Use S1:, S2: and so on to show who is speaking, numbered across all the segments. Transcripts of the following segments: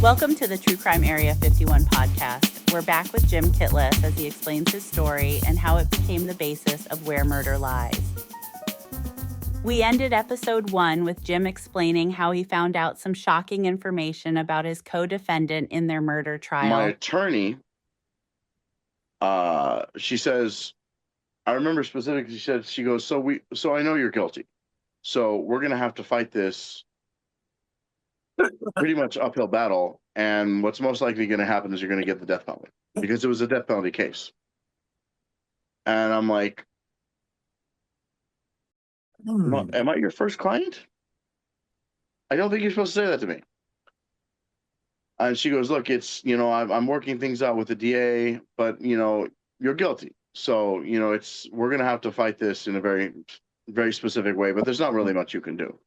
S1: Welcome to the True Crime Area 51 podcast. We're back with Jim Kitlas as he explains his story and how it became the basis of Where Murder Lies. We ended episode 1 with Jim explaining how he found out some shocking information about his co-defendant in their murder trial.
S2: My attorney, she says, I remember specifically, she goes, so I know you're guilty. So we're going to have to fight this pretty much uphill battle. And what's most likely going to happen is you're going to get the death penalty because it was a death penalty case. And I'm like, am I your first client? I don't think you're supposed to say that to me. And she goes, look, it's, I'm working things out with the DA, but, you're guilty. So, we're going to have to fight this in a very, very specific way, but there's not really much you can do.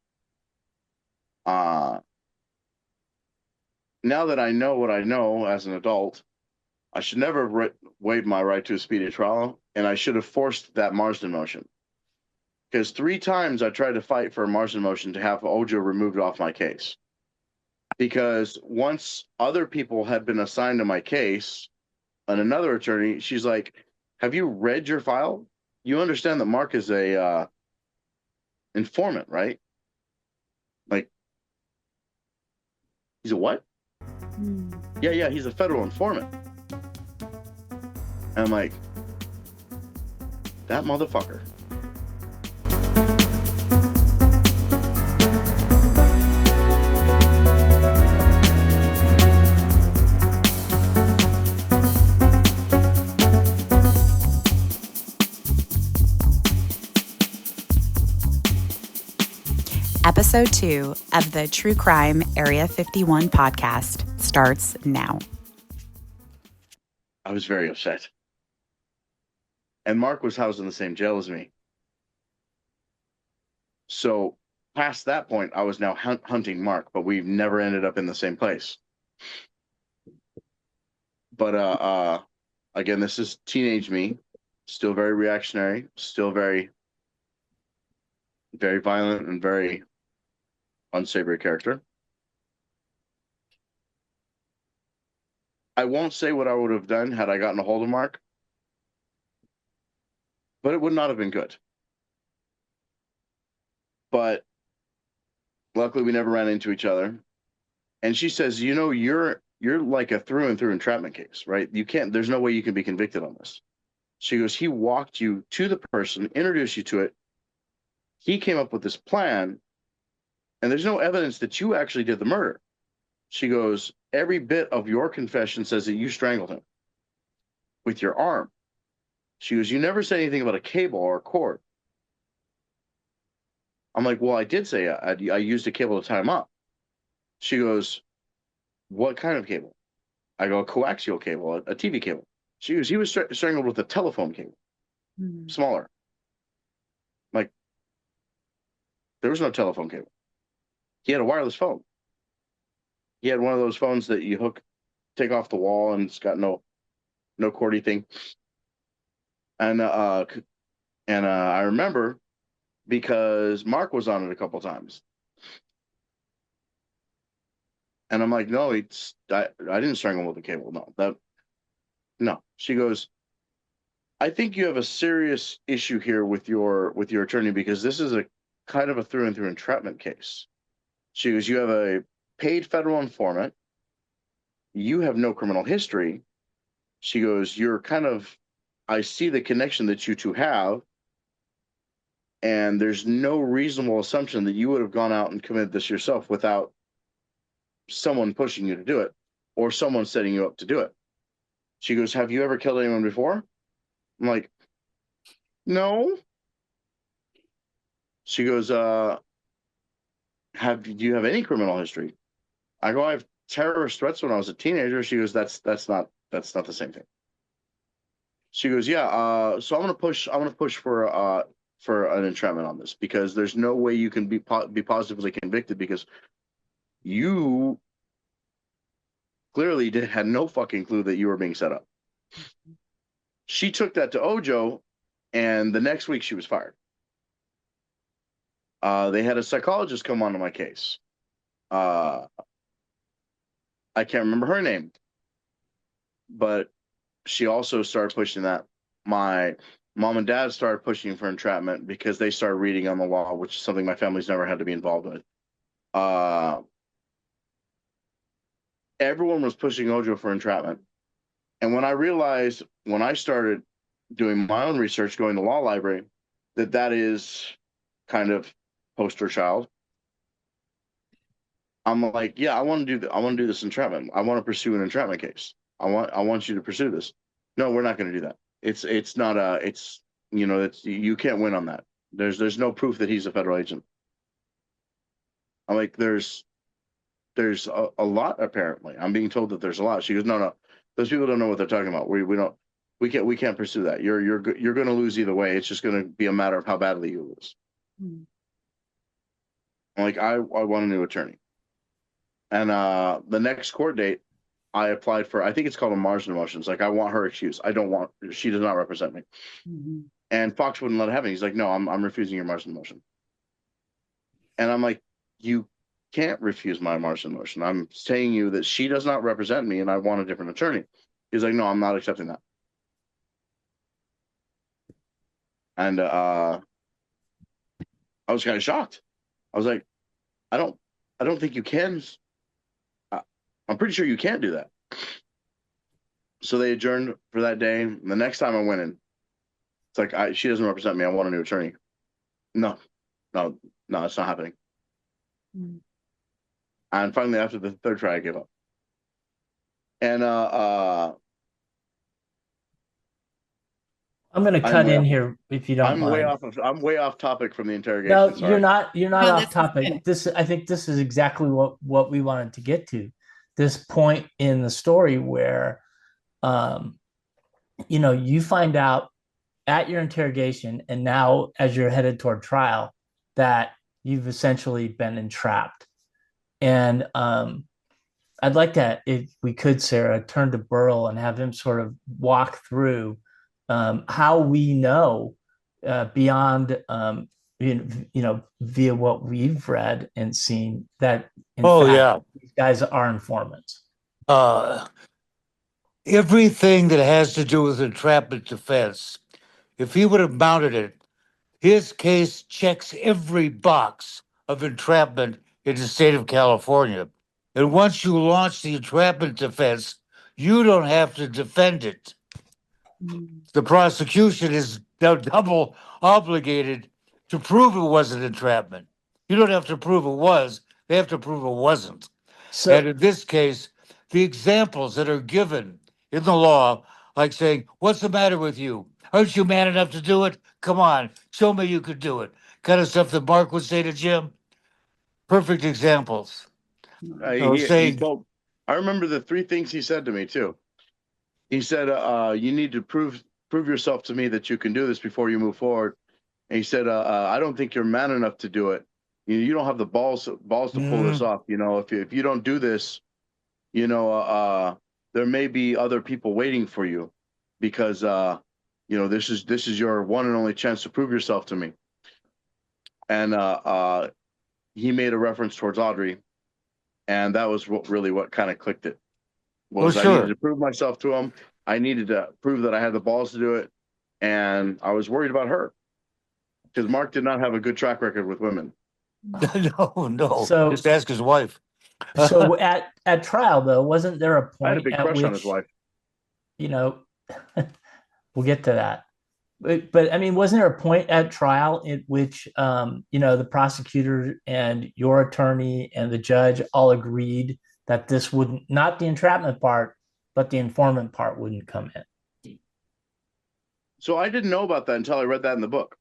S2: Now that I know what I know as an adult, I should never have waived my right to a speedy trial, and I should have forced that Marsden motion. Because 3 times I tried to fight for a Marsden motion to have Ojo removed off my case. Because once other people had been assigned to my case, and another attorney, she's like, have you read your file? You understand that Mark is a informant, right? Like, he's a what? Yeah, he's a federal informant. And I'm like, that motherfucker.
S1: Episode 2 of the True Crime Area 51 podcast starts now.
S2: I was very upset. And Mark was housed in the same jail as me. So past that point, I was now hunting Mark, but we've never ended up in the same place. But again, this is teenage me, still very reactionary, still very, very violent and very unsavory character. I won't say what I would have done had I gotten a hold of Mark, but it would not have been good. But luckily we never ran into each other. And she says, you're like a through and through entrapment case, right? There's no way you can be convicted on this. She goes, he walked you to the person, introduced you to it. He came up with this plan, and there's no evidence that you actually did the murder. She goes, every bit of your confession says that you strangled him with your arm. She goes, you never said anything about a cable or a cord. I'm like, well, I did say I used a cable to tie him up. She goes, what kind of cable? I go, a coaxial cable, a TV cable. She goes, he was strangled with a telephone cable, smaller. Like, there was no telephone cable. He had a wireless phone. He had one of those phones that you take off the wall, and it's got no cordy thing. And I remember because Mark was on it a couple times. And I'm like, no, I didn't strangle him with a cable. No. She goes, I think you have a serious issue here with your attorney, because this is a kind of a through and through entrapment case. She goes, you have a paid federal informant. You have no criminal history. She goes, I see the connection that you two have, and there's no reasonable assumption that you would have gone out and committed this yourself without someone pushing you to do it or someone setting you up to do it. She goes, have you ever killed anyone before? I'm like, no. She goes, do you have any criminal history? I go, I have terrorist threats when I was a teenager. She goes, that's not the same thing. She goes, yeah. So I'm gonna push for an entrapment on this, because there's no way you can be positively convicted, because you clearly had no fucking clue that you were being set up. She took that to Ojo, and the next week she was fired. They had a psychologist come onto my case. I I can't remember her name, but she also started pushing that. My mom and dad started pushing for entrapment because they started reading on the law, which is something my family's never had to be involved with. Everyone was pushing Ojo for entrapment. And when I realized, when I started doing my own research, going to law library, that is kind of poster child, I'm like, yeah, I want to do I want to do this entrapment. I want to pursue an entrapment case. I want you to pursue this. No, we're not going to do that. It's not a it's it's you can't win on that. There's no proof that he's a federal agent. I'm like, there's a lot apparently. I'm being told that there's a lot. She goes, no, those people don't know what they're talking about. We can't pursue that. You're going to lose either way. It's just going to be a matter of how badly you lose. Hmm. I'm like, I want a new attorney. And the next court date, I applied for, I think it's called a margin of motions. Like, I want her excused. She does not represent me. Mm-hmm. And Fox wouldn't let it happen. He's like, no, I'm refusing your margin of motion. And I'm like, you can't refuse my margin of motion. I'm saying you that she does not represent me and I want a different attorney. He's like, no, I'm not accepting that. And I was kind of shocked. I was like, I don't think you can. I'm pretty sure you can't do that. So they adjourned for that day. And the next time I went in, it's like, she doesn't represent me. I want a new attorney. No, it's not happening. Mm. And finally, after the third try, I gave up. And
S3: I'm going to cut in here if you don't mind.
S2: I'm way off topic from the interrogation.
S3: No, sorry. You're not off topic. I think this is exactly what we wanted to get to. This point in the story where, you find out at your interrogation, and now as you're headed toward trial, that you've essentially been entrapped. And I'd like to, if we could, Sarah, turn to Burl and have him sort of walk through how we know beyond, via what we've read and seen that, in fact, these guys are informants.
S4: Everything that has to do with entrapment defense, if he would have mounted it, his case checks every box of entrapment in the state of California. And once you launch the entrapment defense, you don't have to defend it. The prosecution is now double obligated to prove it wasn't entrapment. You don't have to prove it was, they have to prove it wasn't. So, and in this case, the examples that are given in the law, like saying, what's the matter with you? Aren't you man enough to do it? Come on, show me you could do it. Kind of stuff that Mark would say to Jim. Perfect examples.
S2: I remember the three things he said to me too. He said, you need to prove yourself to me that you can do this before you move forward. And he said, I don't think you're man enough to do it. You don't have the balls to pull this off. If you don't do this, there may be other people waiting for you because, this is your one and only chance to prove yourself to me. And he made a reference towards Audrey. And that was what kind of clicked it. I needed to prove myself to him. I needed to prove that I had the balls to do it. And I was worried about her because Mark did not have a good track record with women.
S4: No. So, just ask his wife.
S3: So at trial, though, wasn't there a point
S2: I had a big crush on his wife.
S3: We'll get to that. But I mean, wasn't there a point at trial in which, the prosecutor and your attorney and the judge all agreed that this wouldn't, not the entrapment part, but the informant part wouldn't come in?
S2: So I didn't know about that until I read that in the book.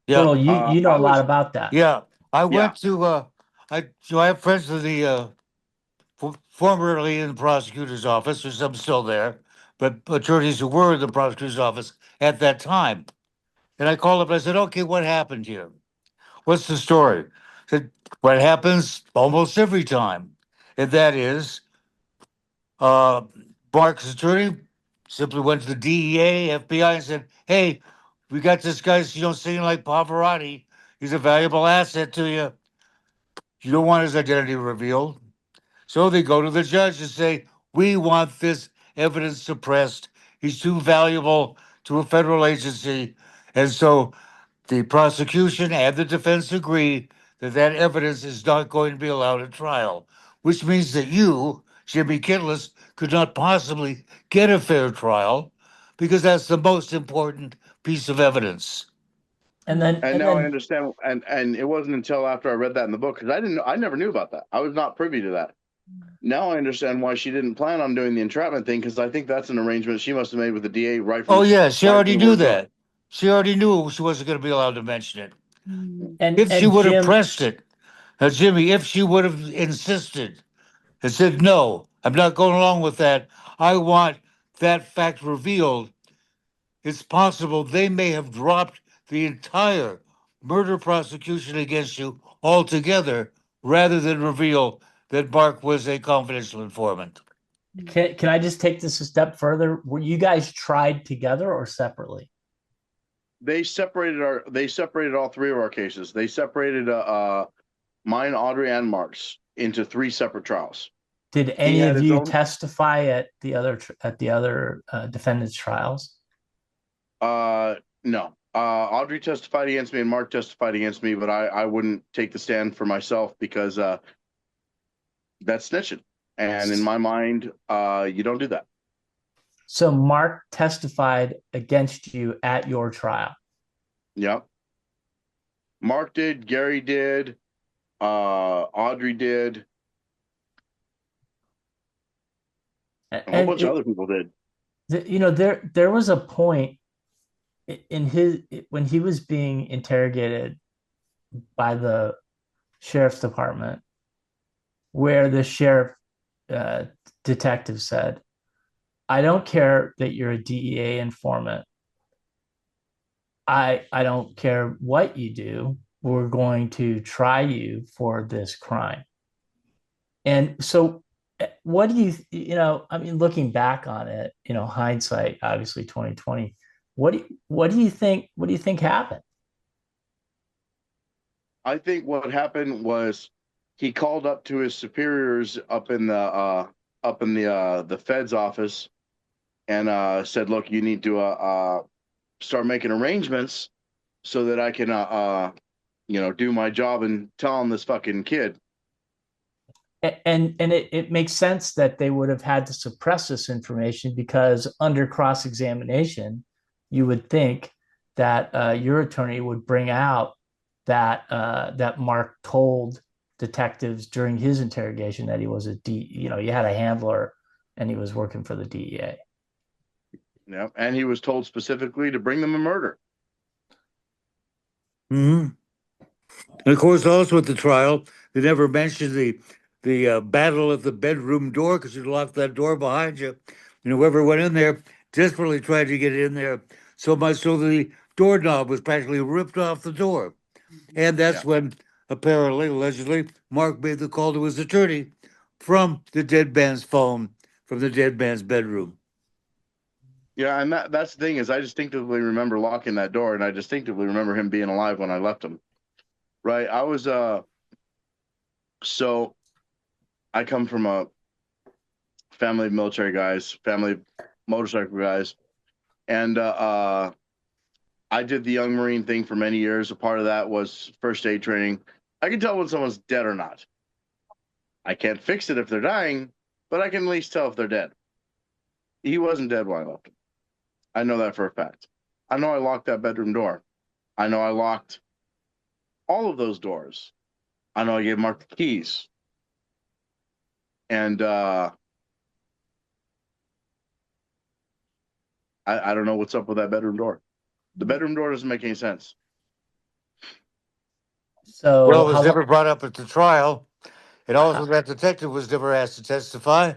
S3: Yeah, well, you know a lot about that.
S4: Yeah, I went to. I have friends in the formerly in the prosecutor's office, which I'm still there, but attorneys who were in the prosecutor's office at that time. And I called up and I said, okay, what happened here? What's the story? I said, what happens almost every time. And that is Mark's attorney simply went to the DEA, FBI and said, hey, we got this guy, singing like Pavarotti. He's a valuable asset to you. You don't want his identity revealed. So they go to the judge and say, we want this evidence suppressed. He's too valuable to a federal agency. And so the prosecution and the defense agree that that evidence is not going to be allowed at trial, which means that you, Jimmy Kitlas, could not possibly get a fair trial because that's the most important piece of evidence.
S3: And then
S2: And
S3: and
S2: now I
S3: then
S2: understand. And it wasn't until after I read that in the book, because I never knew about that. I was not privy to that. Now I understand why she didn't plan on doing the entrapment thing, because I think that's an arrangement she must have made with the DA right from.
S4: Oh, yeah, she
S2: right from
S4: already
S2: the
S4: knew
S2: word go.
S4: that. She already knew she wasn't going to be allowed to mention it.
S3: and
S4: If she
S3: and
S4: would have
S3: Jim,
S4: pressed it, now, Jimmy, if she would have insisted and said, no, I'm not going along with that, I want that fact revealed, it's possible they may have dropped the entire murder prosecution against you altogether rather than reveal that Mark was a confidential informant.
S3: can I just take this a step further? Were you guys tried together or separately?
S2: They separated all three of our cases. They separated mine, Audrey, and Mark's into three separate trials.
S3: Did
S2: He
S3: any
S2: had
S3: of
S2: his
S3: you
S2: own.
S3: testify at the other defendants' trials?
S2: No. Audrey testified against me and Mark testified against me, but I wouldn't take the stand for myself because that's snitching. And in my mind, you don't do that.
S3: So Mark testified against you at your trial.
S2: Yep. Mark did, Gary did, Audrey did, a whole bunch of other people did.
S3: There was a point in his when he was being interrogated by the sheriff's department where the sheriff uh, detective said, I don't care that you're a DEA informant. I don't care what you do. We're going to try you for this crime. And so what do I mean, looking back on it, hindsight, obviously 2020, what do you think happened?
S2: I think what happened was he called up to his superiors up in the Fed's office and said, "Look, you need to start making arrangements so that I can do my job and tell on this fucking kid."
S3: And it makes sense that they would have had to suppress this information because under cross-examination, you would think that your attorney would bring out that Mark told detectives during his interrogation that he was he had a handler and he was working for the DEA.
S2: Yeah, and he was told specifically to bring them a murder.
S4: Mm-hmm. And of course, also at the trial, they never mentioned the battle at the bedroom door because you locked that door behind you. And whoever went in there desperately tried to get in there so much so the doorknob was practically ripped off the door. And that's when, apparently, allegedly, Mark made the call to his attorney from the dead man's phone, from the dead man's bedroom.
S2: Yeah, and that's the thing is I distinctively remember locking that door, and I distinctively remember him being alive when I left him. Right. I was so I come from a family of military guys, family of motorcycle guys, and I did the young Marine thing for many years. A part of that was first aid training. I can tell when someone's dead or not. I can't fix it if they're dying, but I can at least tell if they're dead. He wasn't dead when I left him. I know that for a fact. I know I locked that bedroom door. I know I locked all of those doors. I know I gave Mark the keys. And I don't know what's up with that bedroom door. The bedroom door doesn't make any sense.
S3: So
S4: Well, it was never brought up at the trial. And also,
S3: how,
S4: that detective was never asked to testify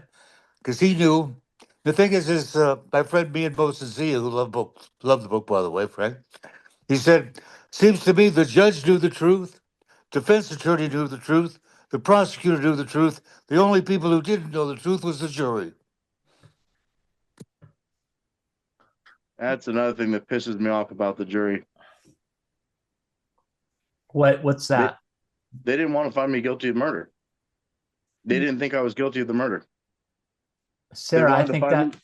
S4: because he knew. The thing is my friend me and Moses Zia, who loved the book, by the way, Frank, he said, seems to me the judge knew the truth, defense attorney knew the truth, the prosecutor knew the truth. The only people who didn't know the truth was the jury.
S2: That's another thing that pisses me off about the jury.
S3: what's that?
S2: They didn't want to find me guilty of murder. They didn't think I was guilty of the murder.
S3: Sarah, I
S2: wanted to
S3: think
S2: find
S3: that
S2: me.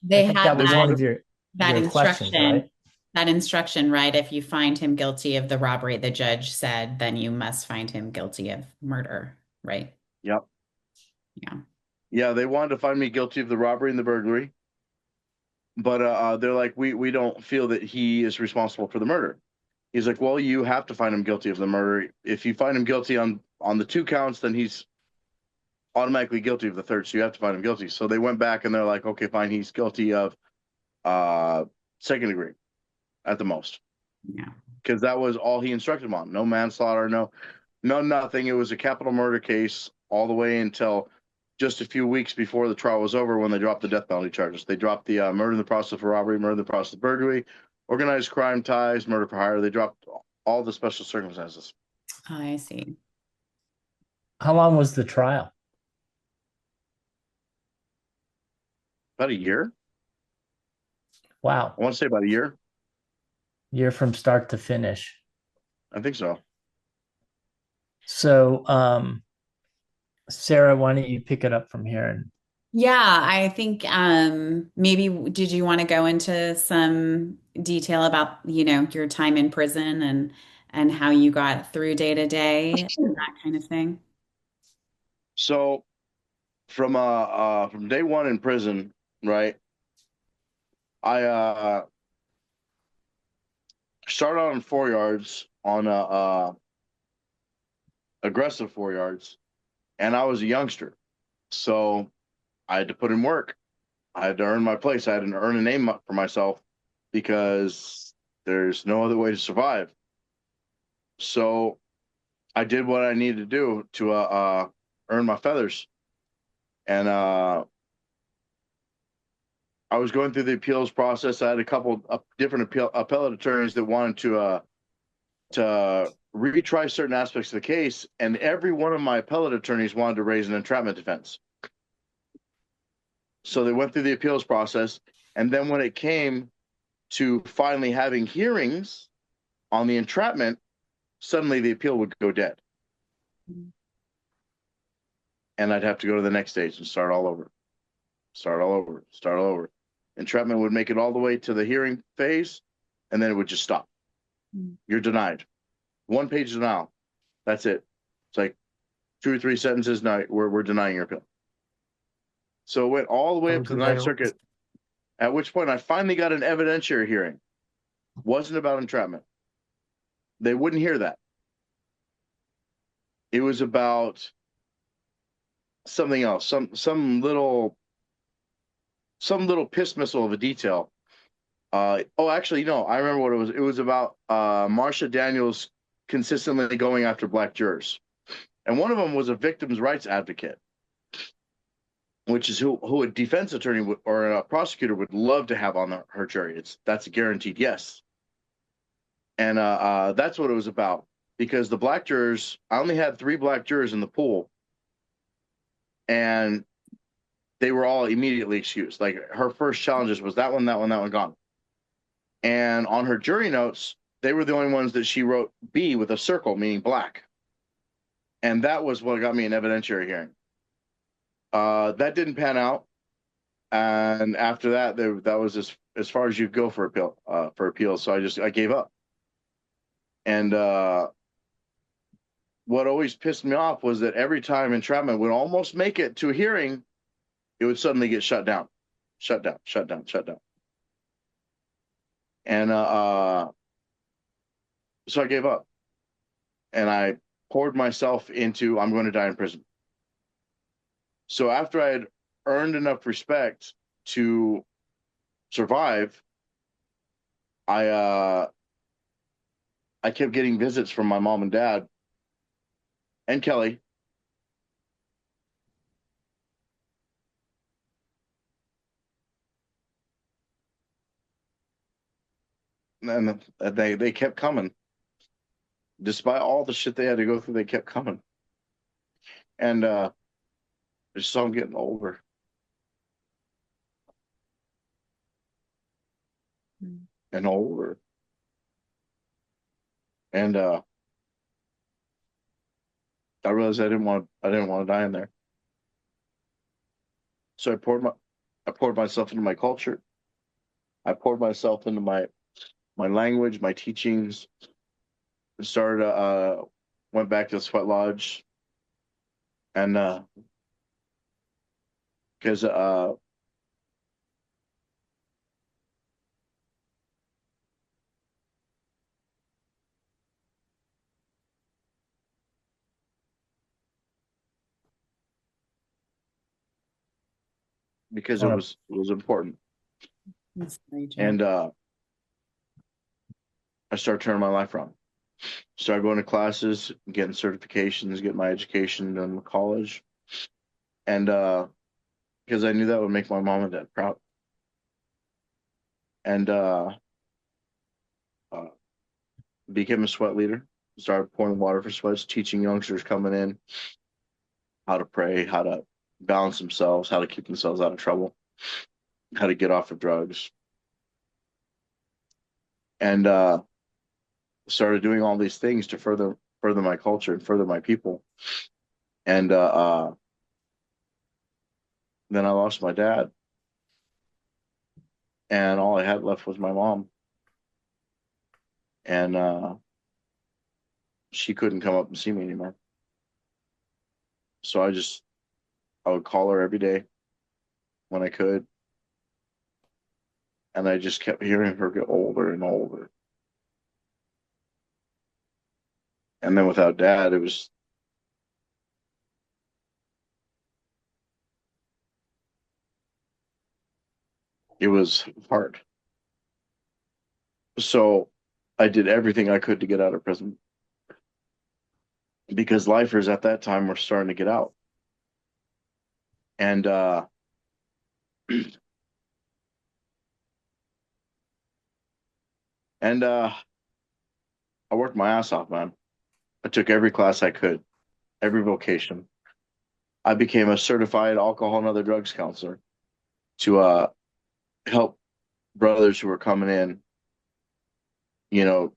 S5: They
S3: I think
S5: had
S3: that was one
S5: that
S3: of your questions,
S5: instruction.
S3: right?
S5: That instruction, right? If you find him guilty of the robbery, the judge said, then you must find him guilty of murder, right?
S2: Yep.
S5: Yeah.
S2: Yeah, they wanted to find me guilty of the robbery and the burglary, but they're like, we don't feel that he is responsible for the murder. He's like, well, you have to find him guilty of the murder. If you find him guilty on the 2 counts, then he's automatically guilty of the 3rd. So you have to find him guilty. So they went back and they're like, okay, fine, he's guilty of 2nd degree at the most.
S5: Yeah.
S2: Because that was all he instructed him on. No manslaughter, no nothing. It was a capital murder case all the way until just a few weeks before the trial was over, when they dropped the death penalty charges. They dropped the murder in the process of robbery, murder in the process of burglary, organized crime ties, murder for hire. They dropped all the special circumstances.
S5: I see.
S3: How long was the trial?
S2: About a year.
S3: Wow.
S2: I want to say about a year.
S3: Year from start to finish.
S2: I think so.
S3: So, Sarah, why don't you pick it up from here? And
S5: Yeah, I think maybe did you want to go into some detail about, your time in prison and how you got through day to day and that kind of thing?
S2: So from day one in prison, right? I started out on 4 yards on aggressive 4 yards, and I was a youngster, so I had to put in work. I had to earn my place. I had to earn a name for myself, because there's no other way to survive. So I did what I needed to do to earn my feathers, and I was going through the appeals process. I had a couple of different appellate attorneys that wanted to retry certain aspects of the case, and every one of my appellate attorneys wanted to raise an entrapment defense. So they went through the appeals process, and then when it came to finally having hearings on the entrapment, suddenly the appeal would go dead. And I'd have to go to the next stage and start all over. Entrapment would make it all the way to the hearing phase, and then it would just stop. You're denied. 1-page denial. That's it. It's like 2 or 3 sentences. Now we're denying your appeal. So it went all the way up to the 9th Circuit, at which point I finally got an evidentiary hearing. Wasn't about entrapment. They wouldn't hear that. It was about something else, some little piss missile of a detail. Actually, no, I remember what it was. It was about Marsha Daniels consistently going after black jurors, and one of them was a victims' rights advocate, which is who a defense attorney would, or a prosecutor would love to have on her jury. That's a guaranteed yes. And that's what it was about, because the black jurors, I only had 3 black jurors in the pool, and they were all immediately excused. Like, her first challenges was that one gone. And on her jury notes, they were the only ones that she wrote B with a circle, meaning black. And that was what got me an evidentiary hearing. That didn't pan out, and after that, that was as far as you go for appeal. So I gave up. And what always pissed me off was that every time entrapment would almost make it to a hearing, it would suddenly get shut down. And so I gave up, and I poured myself into, I'm going to die in prison. So after I had earned enough respect to survive, I kept getting visits from my mom and dad and Kelly. And they kept coming. Despite all the shit they had to go through, they kept coming. And I just saw them getting older. And older. And I realized I didn't want to die in there. So I poured myself into my culture. I poured myself into my language, my teachings. Started went back to the sweat lodge, and because because
S3: Wanna-
S2: it was important.
S5: I'm sorry, Jim.
S2: And I started turning my life around. Started going to classes, getting certifications, getting my education in college, and because I knew that would make my mom and dad proud. And uh, became a sweat leader. Started pouring water for sweats, teaching youngsters coming in how to pray, how to balance themselves, how to keep themselves out of trouble, how to get off of drugs, and started doing all these things to further my culture and further my people. And then I lost my dad, and all I had left was my mom, and she couldn't come up and see me anymore. So I would call her every day when I could, and I just kept hearing her get older and older. And then without dad, it was hard. So I did everything I could to get out of prison because lifers at that time were starting to get out. And and I worked my ass off, man. I took every class I could, every vocation. I became a certified alcohol and other drugs counselor to help brothers who were coming in, you know,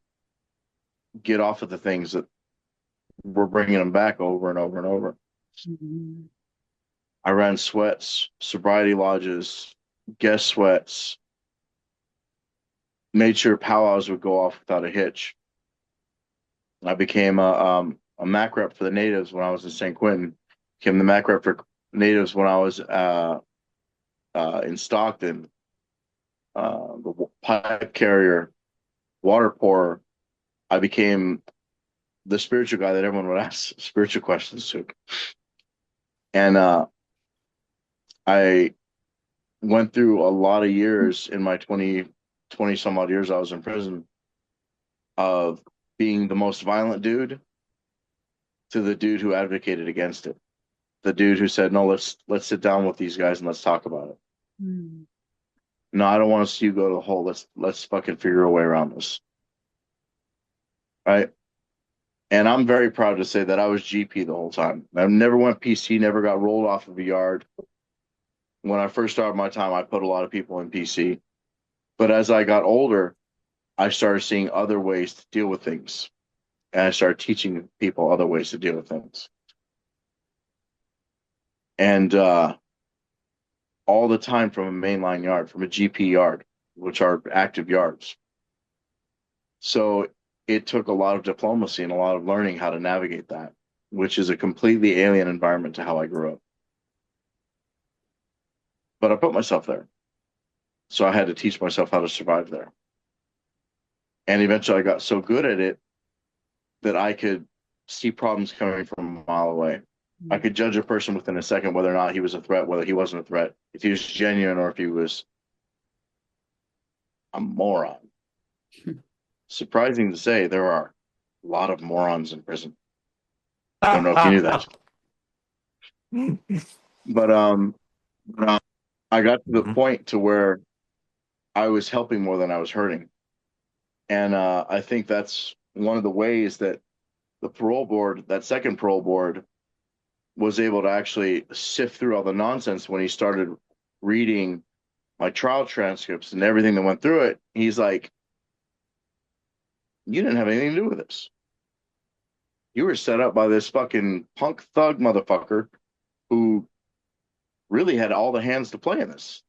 S2: get off of the things that were bringing them back over and over and over.
S5: Mhm.
S2: I ran sweats, sobriety lodges, guest sweats, made sure powwows would go off without a hitch. I became a MAC rep for the natives when I was in San Quentin. Became the MAC rep for natives when I was in Stockton. The pipe carrier, water pourer. I became the spiritual guy that everyone would ask spiritual questions to. And I went through a lot of years in my 20 some odd years I was in prison of being the most violent dude to the dude who advocated against it. The dude who said, "No, let's sit down with these guys and let's talk about it.
S5: Mm.
S2: No, I don't want to see you go to the hole. Let's fucking figure a way around this." Right? And I'm very proud to say that I was GP the whole time. I never went PC, never got rolled off of a yard. When I first started my time, I put a lot of people in PC. But as I got older, I started seeing other ways to deal with things. And I started teaching people other ways to deal with things. And all the time from a mainline yard, from a GP yard, which are active yards. So it took a lot of diplomacy and a lot of learning how to navigate that, which is a completely alien environment to how I grew up. But I put myself there. So I had to teach myself how to survive there. And eventually I got so good at it that I could see problems coming from a mile away. I could judge a person within a second whether or not he was a threat, whether he wasn't a threat, if he was genuine or if he was a moron. Surprising to say, there are a lot of morons in prison. I don't know if you knew that. But I got to the point to where I was helping more than I was hurting. And I think that's one of the ways that the parole board, that second parole board, was able to actually sift through all the nonsense when he started reading my trial transcripts and everything that went through it. He's like, "You didn't have anything to do with this. You were set up by this fucking punk thug motherfucker who really had all the hands to play in this.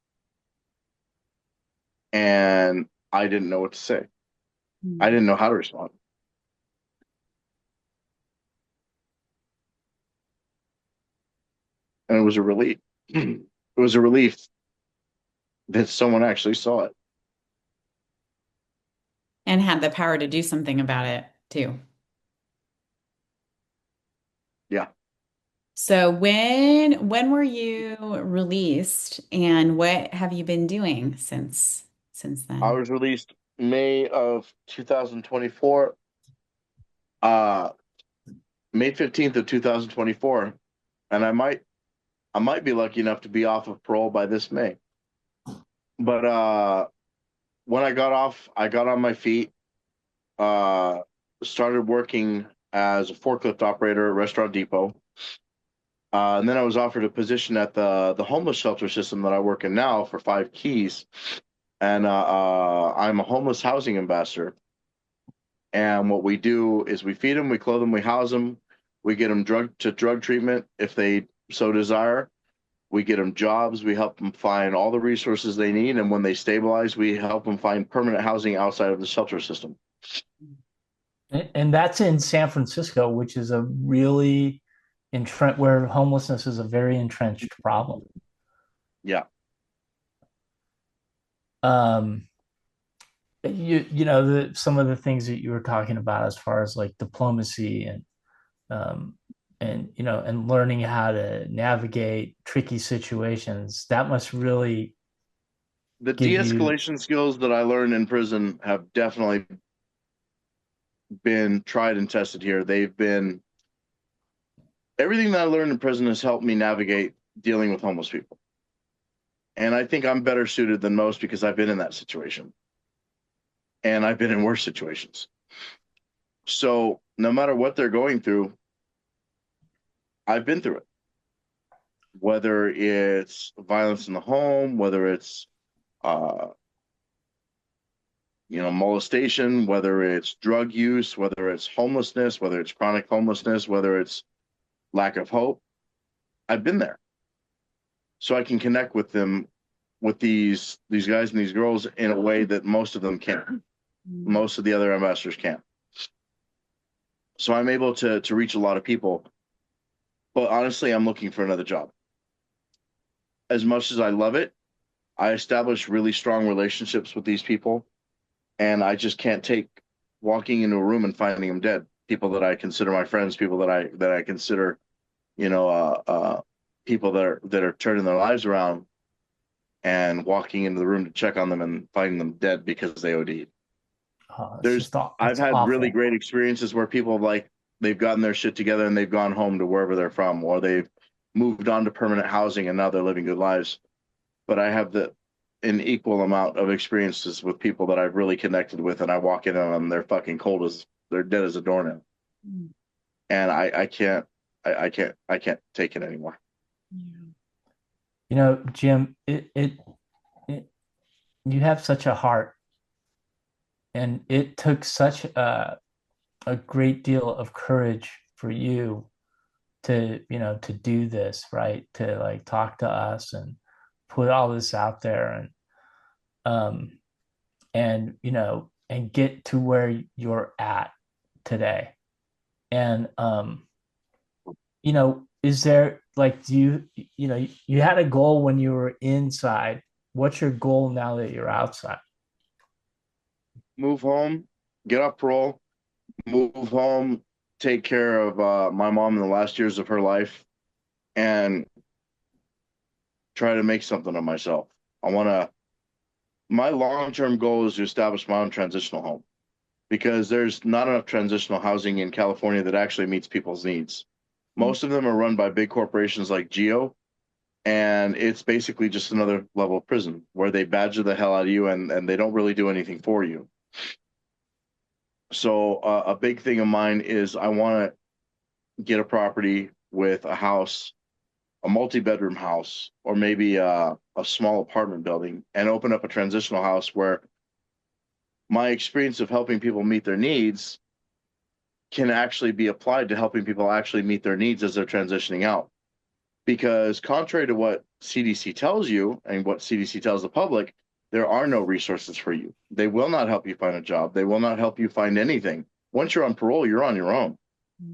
S2: And I didn't know what to say. I didn't know how to respond. And it was a relief. It was a relief that someone actually saw it.
S5: And had the power to do something about it too.
S2: Yeah.
S5: So when were you released and what have you been doing since
S2: I
S5: then?
S2: was released May of 2024. Uh May 15th of 2024. And I might be lucky enough to be off of parole by this May. But when I got off, I got on my feet, uh started working as a forklift operator at Restaurant Depot. And then I was offered a position at the homeless shelter system that I work in now for 5 Keys. And I'm a homeless housing ambassador. And what we do is we feed them, we clothe them, we house them, we get them drug treatment if they so desire. We get them jobs, we help them find all the resources they need, and when they stabilize, we help them find permanent housing outside of the shelter system.
S3: And that's in San Francisco, which is a really entrenched, where homelessness is a very entrenched problem.
S2: Yeah.
S3: Um, you know, some of the things that you were talking about as far as like diplomacy um, and you know, and learning how to navigate tricky situations, that must really
S2: The
S3: give you.
S2: de-escalation skills that I learned in prison have definitely been tried and tested here. They've been everything that I learned in prison has helped me navigate dealing with homeless people. And I think I'm better suited than most because I've been in that situation. And I've been in worse situations. So no matter what they're going through, I've been through it. Whether it's violence in the home, whether it's uh, molestation, whether it's drug use, whether it's homelessness, whether it's chronic homelessness, whether it's lack of hope, I've been there. So I can connect with them, with these guys and these girls in a way that most of them can't. Most of the other ambassadors can't. So I'm able to reach a lot of people. But honestly, I'm looking for another job. As much as I love it, I established really strong relationships with these people, and I just can't take walking into a room and finding them dead. People that I consider my friends, people that I consider, people that are turning their lives around, and walking into the room to check on them and finding them dead because they OD'd.
S3: Oh, it's
S2: There's
S3: just
S2: I've
S3: it's
S2: had really
S3: awful.
S2: great experiences where people like they've gotten their shit together and they've gone home to wherever they're from, or they've moved on to permanent housing and now they're living good lives. But I have an equal amount of experiences with people that I've really connected with, and I walk in on them, they're fucking cold as they're dead as a doornail, and I can't take it anymore.
S3: You know, Jim, it you have such a heart, and it took such a great deal of courage for you to, you know, to do this, right? To like talk to us and put all this out there um and you know and get to where you're at today. And you know, is there like do you you know you had a goal when you were inside. What's your goal now that you're outside?
S2: Move home, get off parole, move home, take care of my mom in the last years of her life, and try to make something of myself. I want to. My long-term goal is to establish my own transitional home because there's not enough transitional housing in California that actually meets people's needs. Most of them are run by big corporations like Geo, and it's basically just another level of prison where they badger the hell out of you and they don't really do anything for you. So a big thing of mine is I want to get a property with a house, a multi-bedroom house, or maybe a small apartment building, and open up a transitional house where my experience of helping people meet their needs can actually be applied to helping people actually meet their needs as they're transitioning out. because contrary to what CDC tells you and what CDC tells the public, there are no resources for you. They will not help you find a job. They will not help you find anything. Once you're on parole, you're on your own.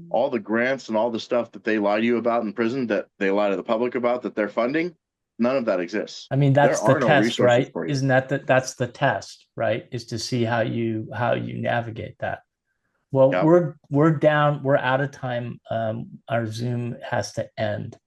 S2: All the grants and all the stuff that they lie to you about in prison, that they lie to the public about, that they're funding, none of that exists.
S3: I mean, that's
S2: There
S3: the
S2: are no
S3: test,
S2: resources
S3: right?
S2: for you.
S3: Isn't that's the test, right? Is to see how you navigate that. Well,
S2: Yep.
S3: we're out of time. Our Zoom has to end.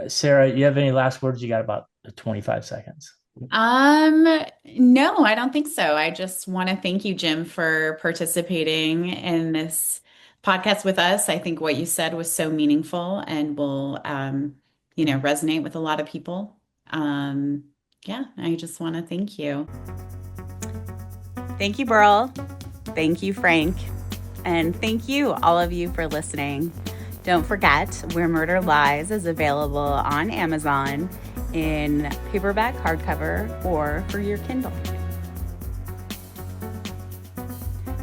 S3: Sarah, you have any last words? You got about 25 seconds.
S5: No, I don't think so. I just want to thank you, Jim, for participating in this podcast with us. I think what you said was so meaningful and will, resonate with a lot of people. Yeah, I just want to thank you.
S1: Thank you, Burl. Thank you, Frank. And thank you, all of you, for listening. Don't forget, Where Murder Lies is available on Amazon in paperback, hardcover, or for your Kindle.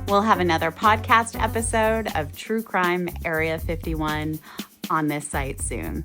S1: We'll have another podcast episode of True Crime Area 51 on this site soon.